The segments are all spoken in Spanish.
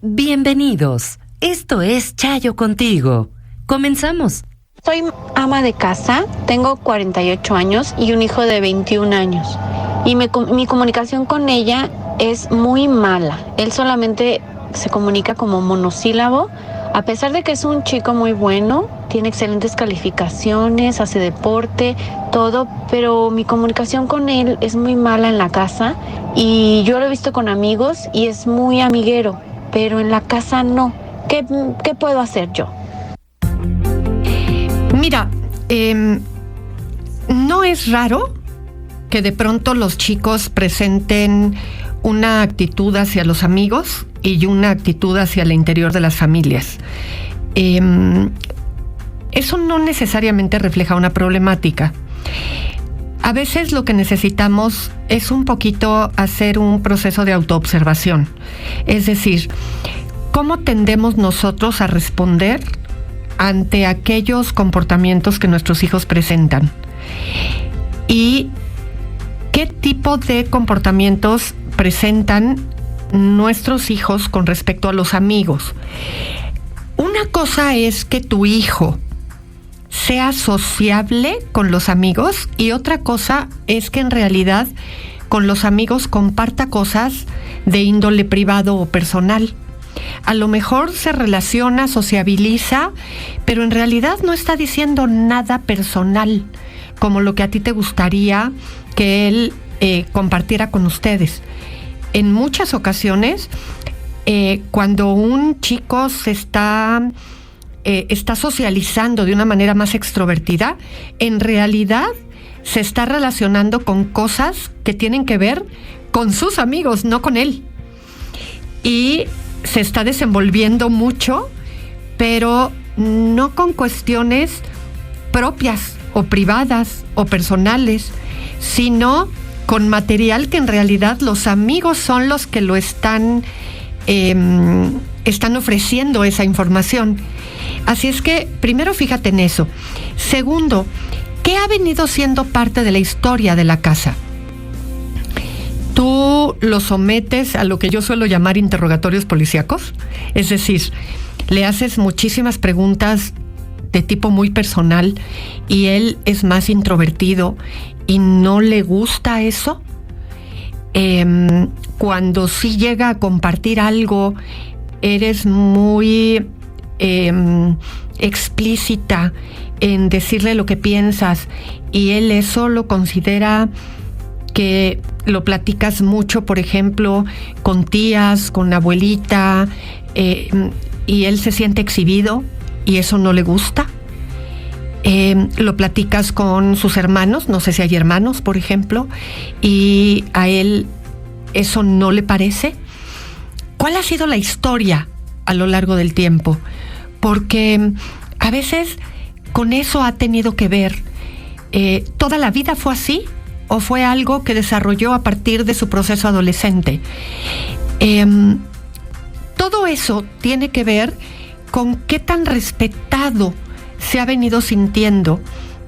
Bienvenidos. Esto es Chayo Contigo. Comenzamos. Soy ama de casa, tengo 48 años y un hijo de 21 años. Y mi comunicación con ella es muy mala. Él solamente se comunica como monosílabo, a pesar de que es un chico muy bueno, tiene excelentes calificaciones, hace deporte, todo, pero mi comunicación con él es muy mala en la casa y yo lo he visto con amigos y es muy amiguero, pero en la casa no. ¿Qué puedo hacer yo? Mira, no es raro que de pronto los chicos presenten una actitud hacia los amigos y una actitud hacia el interior de las familias. Eso no necesariamente refleja una problemática. A veces lo que necesitamos es un poquito hacer un proceso de autoobservación. Es decir, ¿cómo tendemos nosotros a responder ante aquellos comportamientos que nuestros hijos presentan? ¿Y qué tipo de comportamientos presentan nuestros hijos con respecto a los amigos? Una cosa es que tu hijo sea sociable con los amigos y otra cosa es que en realidad con los amigos comparta cosas de índole privado o personal. A lo mejor se relaciona, sociabiliza, pero en realidad no está diciendo nada personal, como lo que a ti te gustaría que él compartiera con ustedes. En muchas ocasiones, cuando un chico se está socializando de una manera más extrovertida, en realidad se está relacionando con cosas que tienen que ver con sus amigos, no con él. Y se está desenvolviendo mucho, pero no con cuestiones propias o privadas o personales, sino con material que en realidad los amigos son los que lo están ofreciendo esa información. Así es que, primero, fíjate en eso. Segundo, ¿qué ha venido siendo parte de la historia de la casa? Tú lo sometes a lo que yo suelo llamar interrogatorios policíacos, es decir, le haces muchísimas preguntas de tipo muy personal y él es más introvertido y no le gusta eso. Cuando sí llega a compartir algo, eres muy explícita en decirle lo que piensas y él eso lo considera que lo platicas mucho, por ejemplo, con tías, con abuelita, y él se siente exhibido y eso no le gusta. Lo platicas con sus hermanos, no sé si hay hermanos, por ejemplo, y a él eso no le parece. ¿Cuál ha sido la historia a lo largo del tiempo? Porque a veces con eso ha tenido que ver. ¿Toda la vida fue así o fue algo que desarrolló a partir de su proceso adolescente? Todo eso tiene que ver con qué tan respetado se ha venido sintiendo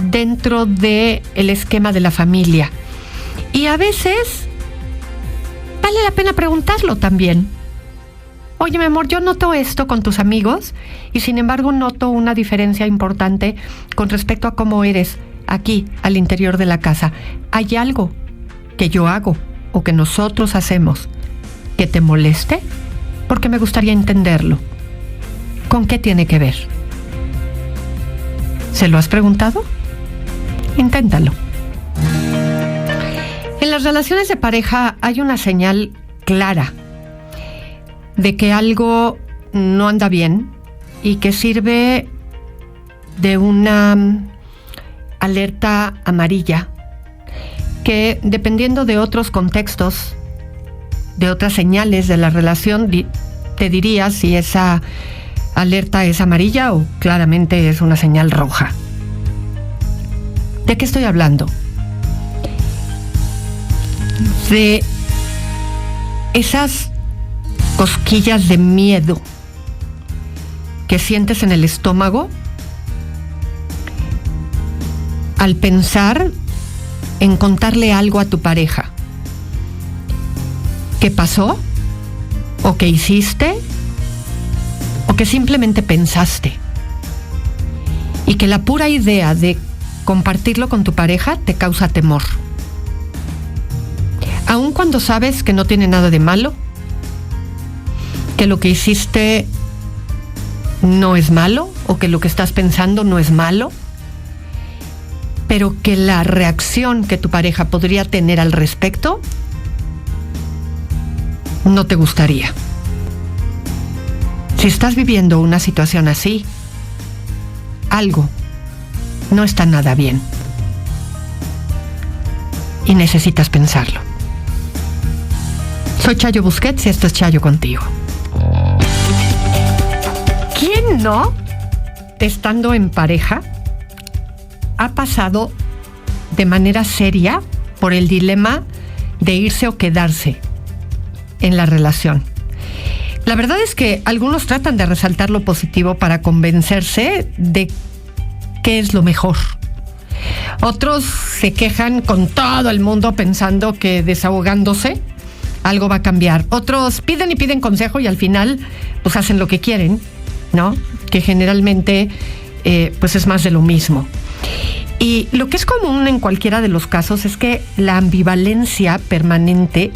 dentro del esquema de la familia. Y a veces vale la pena preguntarlo también. Oye, mi amor, yo noto esto con tus amigos y sin embargo noto una diferencia importante con respecto a cómo eres aquí, al interior de la casa. ¿Hay algo que yo hago o que nosotros hacemos que te moleste? Porque me gustaría entenderlo. ¿Con qué tiene que ver? ¿Se lo has preguntado? Inténtalo. En las relaciones de pareja hay una señal clara de que algo no anda bien y que sirve de una alerta amarilla que, dependiendo de otros contextos, de otras señales de la relación, te diría si esa alerta es amarilla o claramente es una señal roja. ¿De qué estoy hablando? De esas cosquillas de miedo que sientes en el estómago al pensar en contarle algo a tu pareja. ¿Qué pasó? ¿O qué hiciste? o que simplemente pensaste, y que la pura idea de compartirlo con tu pareja te causa temor. Aun cuando sabes que no tiene nada de malo, que lo que hiciste no es malo, o que lo que estás pensando no es malo, pero que la reacción que tu pareja podría tener al respecto no te gustaría. Si estás viviendo una situación así, algo no está nada bien y necesitas pensarlo. Soy Chayo Busquets y esto es Chayo Contigo. ¿Quién no, estando en pareja, ha pasado de manera seria por el dilema de irse o quedarse en la relación? La verdad es que algunos tratan de resaltar lo positivo para convencerse de que es lo mejor. Otros se quejan con todo el mundo pensando que desahogándose algo va a cambiar. Otros piden y piden consejo y al final pues hacen lo que quieren, ¿no? Que generalmente pues es más de lo mismo. Y lo que es común en cualquiera de los casos es que la ambivalencia permanente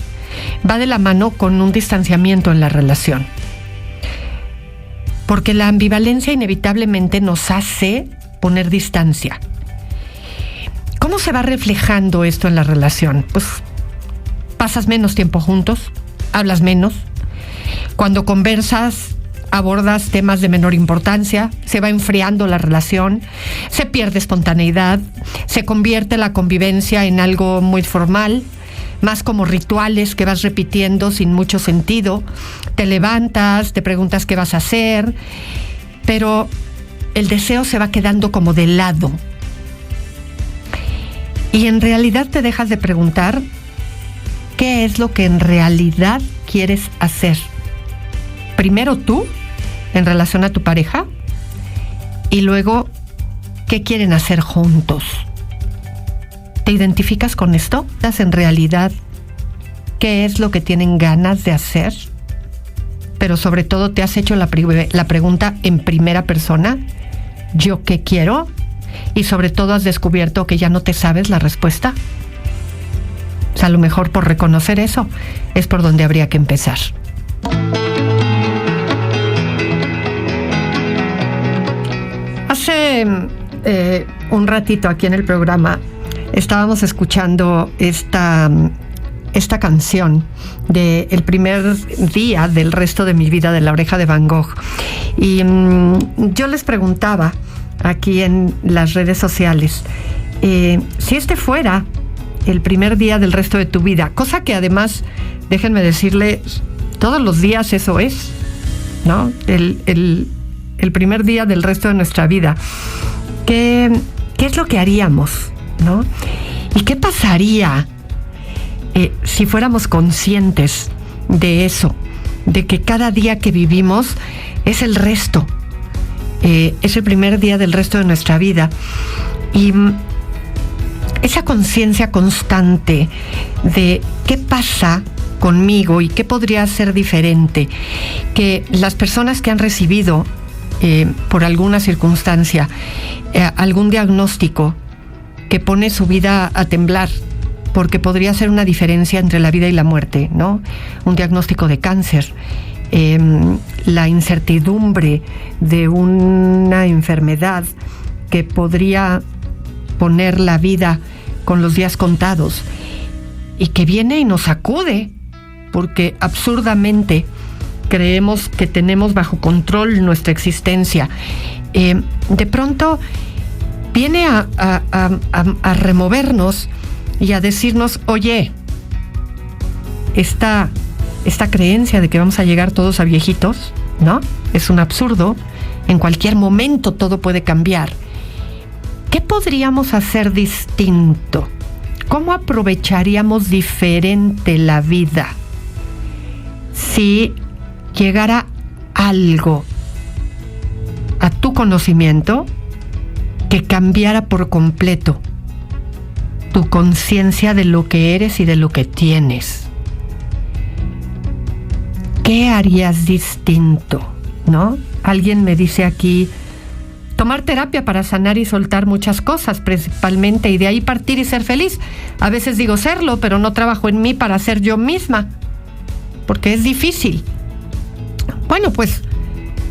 va de la mano con un distanciamiento en la relación. Porque la ambivalencia inevitablemente nos hace poner distancia. ¿Cómo se va reflejando esto en la relación? Pues pasas menos tiempo juntos, hablas menos. Cuando conversas, abordas temas de menor importancia, se va enfriando la relación, se pierde espontaneidad, se convierte la convivencia en algo muy formal, más como rituales que vas repitiendo sin mucho sentido. Te levantas, te preguntas qué vas a hacer, pero el deseo se va quedando como de lado. Y en realidad te dejas de preguntar qué es lo que en realidad quieres hacer. Primero tú, en relación a tu pareja, y luego qué quieren hacer juntos. ¿Te identificas con esto? ¿Sabes en realidad qué es lo que tienen ganas de hacer? Pero sobre todo, ¿te has hecho la pregunta en primera persona? ¿Yo qué quiero? Y sobre todo, ¿has descubierto que ya no te sabes la respuesta? O sea, a lo mejor por reconocer eso es por donde habría que empezar. Hace un ratito aquí en el programa estábamos escuchando esta canción de El primer día del resto de mi vida de La Oreja de Van Gogh. Y yo les preguntaba aquí en las redes sociales si este fuera el primer día del resto de tu vida, cosa que además, déjenme decirles, todos los días eso es, ¿no? El primer día del resto de nuestra vida. ¿Qué es lo que haríamos, ¿no? ¿Y qué pasaría si fuéramos conscientes de eso? De que cada día que vivimos es el resto. Es el primer día del resto de nuestra vida. Y esa conciencia constante de qué pasa conmigo y qué podría ser diferente, que las personas que han recibido por alguna circunstancia algún diagnóstico que pone su vida a temblar, porque podría ser una diferencia entre la vida y la muerte, ¿no? Un diagnóstico de cáncer, la incertidumbre de una enfermedad que podría poner la vida con los días contados y que viene y nos sacude, porque absurdamente creemos que tenemos bajo control nuestra existencia. De pronto viene a removernos y a decirnos, oye, esta creencia de que vamos a llegar todos a viejitos, ¿no? Es un absurdo. En cualquier momento todo puede cambiar. ¿Qué podríamos hacer distinto? ¿Cómo aprovecharíamos diferente la vida si llegara algo a tu conocimiento que cambiara por completo tu conciencia de lo que eres y de lo que tienes? ¿Qué harías distinto? ¿no? Alguien me dice aquí, tomar terapia para sanar y soltar muchas cosas, principalmente, y de ahí partir y ser feliz. A veces digo serlo, pero no trabajo en mí para ser yo misma, porque es difícil. Bueno, pues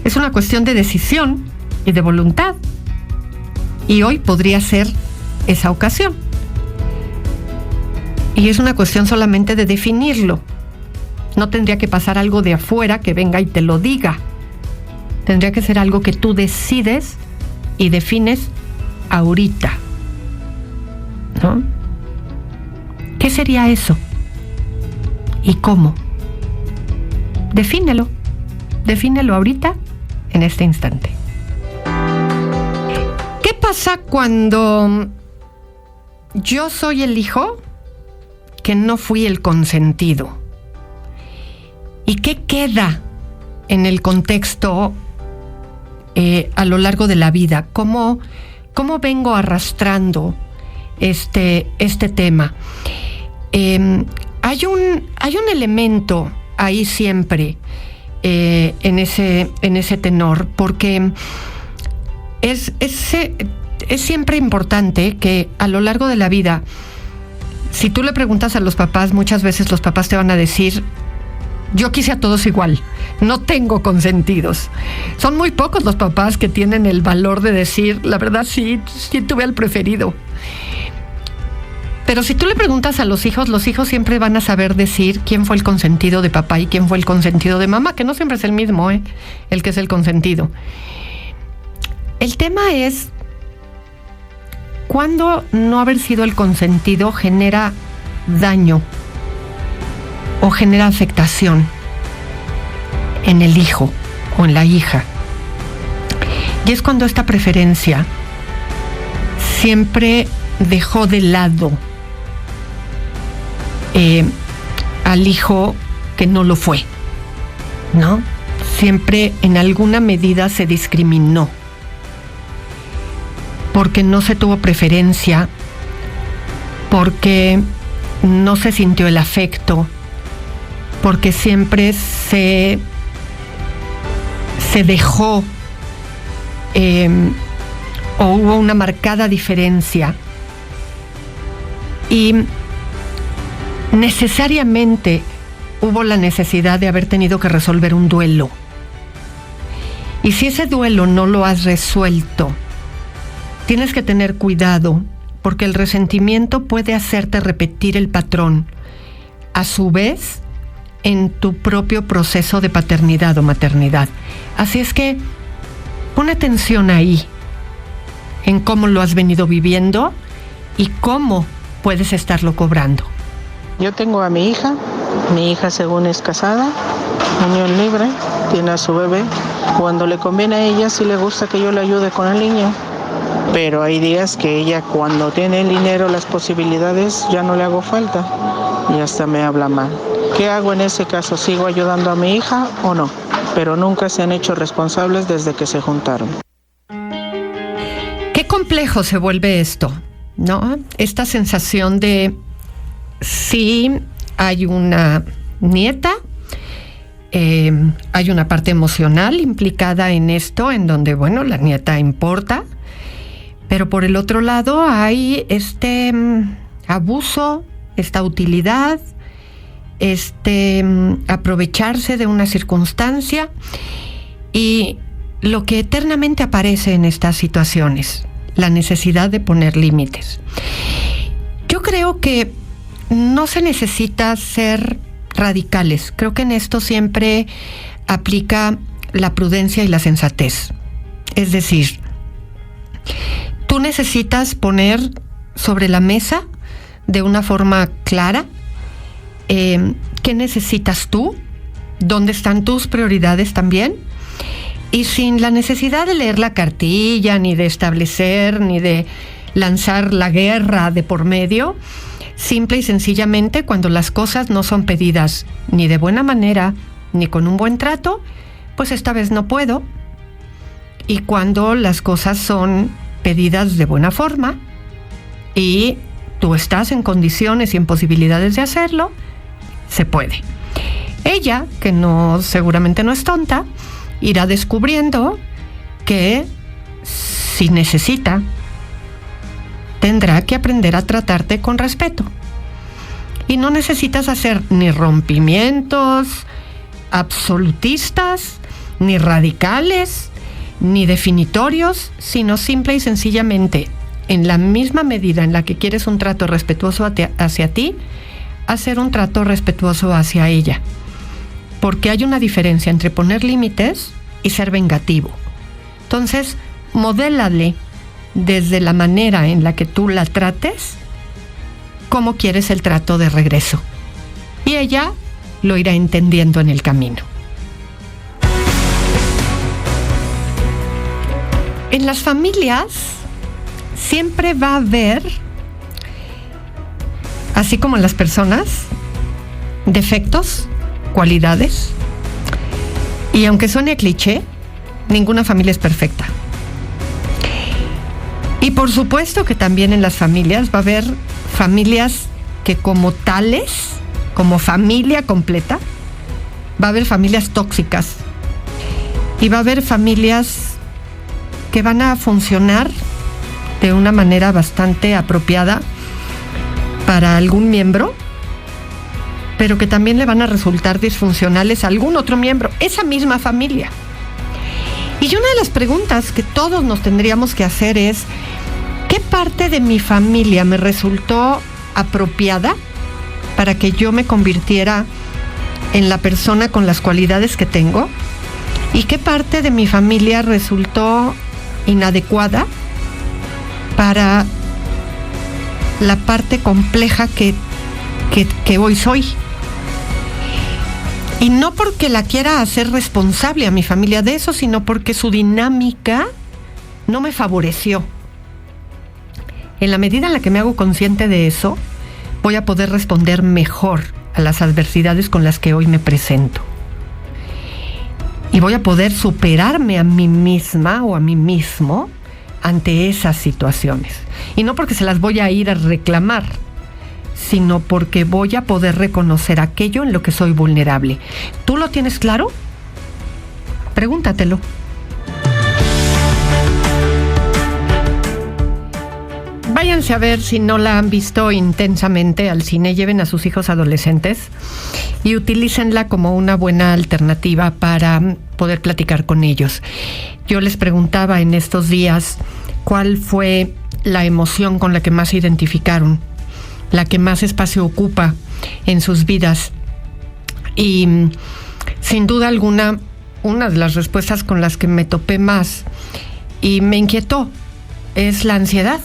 es una cuestión de decisión y de voluntad. Y hoy podría ser esa ocasión. Y es una cuestión solamente de definirlo. No tendría que pasar algo de afuera que venga y te lo diga. Tendría que ser algo que tú decides y defines ahorita, ¿no? ¿Qué sería eso? ¿Y cómo? Defínelo ahorita, en este instante. ¿Qué pasa cuando yo soy el hijo que no fui el consentido? ¿Y qué queda en el contexto a lo largo de la vida? ¿Cómo vengo arrastrando este tema? Hay un elemento ahí siempre en ese tenor, porque es siempre importante que a lo largo de la vida, si tú le preguntas a los papás, muchas veces los papás te van a decir: yo quise a todos igual, no tengo consentidos. Son muy pocos los papás que tienen el valor de decir, la verdad sí tuve al preferido. Pero si tú le preguntas a los hijos siempre van a saber decir quién fue el consentido de papá y quién fue el consentido de mamá, que no siempre es el mismo, el que es el consentido. El tema es cuando no haber sido el consentido genera daño o genera afectación en el hijo o en la hija. Y es cuando esta preferencia siempre dejó de lado al hijo que no lo fue, ¿no? Siempre en alguna medida se discriminó, porque no se tuvo preferencia, porque no se sintió el afecto, porque siempre se dejó o hubo una marcada diferencia, y necesariamente hubo la necesidad de haber tenido que resolver un duelo. Y si ese duelo no lo has resuelto, tienes que tener cuidado, porque el resentimiento puede hacerte repetir el patrón, a su vez, en tu propio proceso de paternidad o maternidad. Así es que pon atención ahí, en cómo lo has venido viviendo y cómo puedes estarlo cobrando. Yo tengo a mi hija según es casada, unión libre, tiene a su bebé. Cuando le conviene a ella, sí le gusta que yo le ayude con el niño. Pero hay días que ella, cuando tiene el dinero, las posibilidades, ya no le hago falta y hasta me habla mal. ¿Qué hago en ese caso? ¿Sigo ayudando a mi hija o no? Pero nunca se han hecho responsables desde que se juntaron. Qué complejo se vuelve esto, ¿no? Esta sensación de sí hay una nieta, hay una parte emocional implicada en esto, en donde, bueno, la nieta importa, pero por el otro lado hay este abuso, esta utilidad, aprovecharse de una circunstancia, y lo que eternamente aparece en estas situaciones, la necesidad de poner límites. Yo creo que no se necesita ser radicales. Creo que en esto siempre aplica la prudencia y la sensatez. Es decir, tú necesitas poner sobre la mesa de una forma clara qué necesitas tú, dónde están tus prioridades también, y sin la necesidad de leer la cartilla, ni de establecer, ni de lanzar la guerra de por medio. Simple y sencillamente, cuando las cosas no son pedidas ni de buena manera, ni con un buen trato, pues esta vez no puedo. Y cuando las cosas son pedidas de buena forma y tú estás en condiciones y en posibilidades de hacerlo, se puede. Ella, que seguramente no es tonta, irá descubriendo que si necesita, tendrá que aprender a tratarte con respeto. Y no necesitas hacer ni rompimientos absolutistas, ni radicales, ni definitorios, sino simple y sencillamente, en la misma medida en la que quieres un trato respetuoso hacia ti, hacer un trato respetuoso hacia ella. Porque hay una diferencia entre poner límites y ser vengativo. Entonces, modélale desde la manera en la que tú la trates, cómo quieres el trato de regreso. Y ella lo irá entendiendo en el camino. En las familias siempre va a haber, así como en las personas, defectos, cualidades. Y aunque suene cliché, ninguna familia es perfecta. Y por supuesto que también en las familias va a haber familias que como tales, como familia completa, va a haber familias tóxicas. Y va a haber familias que van a funcionar de una manera bastante apropiada para algún miembro, pero que también le van a resultar disfuncionales a algún otro miembro, esa misma familia. Y una de las preguntas que todos nos tendríamos que hacer es, ¿qué parte de mi familia me resultó apropiada para que yo me convirtiera en la persona con las cualidades que tengo? ¿Y qué parte de mi familia resultó inadecuada para la parte compleja que hoy soy? Y no porque la quiera hacer responsable a mi familia de eso, sino porque su dinámica no me favoreció. En la medida en la que me hago consciente de eso, voy a poder responder mejor a las adversidades con las que hoy me presento. Y voy a poder superarme a mí misma o a mí mismo ante esas situaciones. Y no porque se las voy a ir a reclamar, sino porque voy a poder reconocer aquello en lo que soy vulnerable. ¿Tú lo tienes claro? Pregúntatelo. Váyanse a ver, si no la han visto intensamente, al cine. Lleven a sus hijos adolescentes y utilícenla como una buena alternativa para poder platicar con ellos. Yo les preguntaba en estos días cuál fue la emoción con la que más se identificaron, la que más espacio ocupa en sus vidas. Y sin duda alguna, una de las respuestas con las que me topé más y me inquietó es la ansiedad.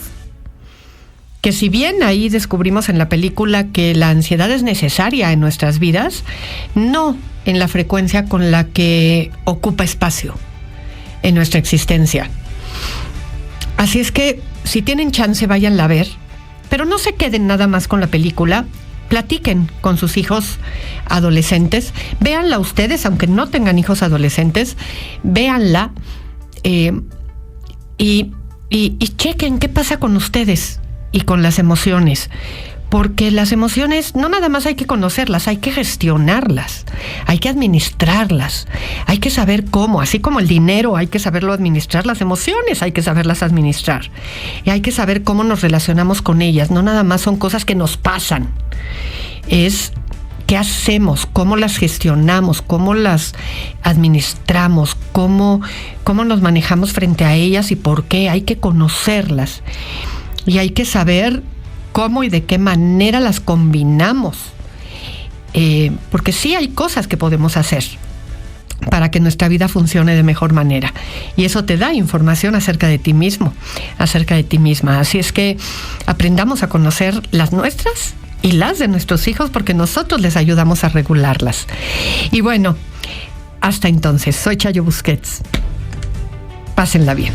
Que si bien ahí descubrimos en la película que la ansiedad es necesaria en nuestras vidas, no en la frecuencia con la que ocupa espacio en nuestra existencia. Así es que si tienen chance, váyanla a ver, pero no se queden nada más con la película. Platiquen con sus hijos adolescentes, véanla ustedes, aunque no tengan hijos adolescentes, véanla y chequen qué pasa con ustedes y con las emociones, porque las emociones no nada más hay que conocerlas, hay que gestionarlas, hay que administrarlas, hay que saber cómo, así como el dinero hay que saberlo administrar, las emociones hay que saberlas administrar, y hay que saber cómo nos relacionamos con ellas. No nada más son cosas que nos pasan, es qué hacemos, cómo las gestionamos, cómo las administramos, cómo nos manejamos frente a ellas y por qué. Hay que conocerlas. Y hay que saber cómo y de qué manera las combinamos. Porque sí hay cosas que podemos hacer para que nuestra vida funcione de mejor manera. Y eso te da información acerca de ti mismo, acerca de ti misma. Así es que aprendamos a conocer las nuestras y las de nuestros hijos, porque nosotros les ayudamos a regularlas. Y bueno, hasta entonces, soy Chayo Busquets. Pásenla bien.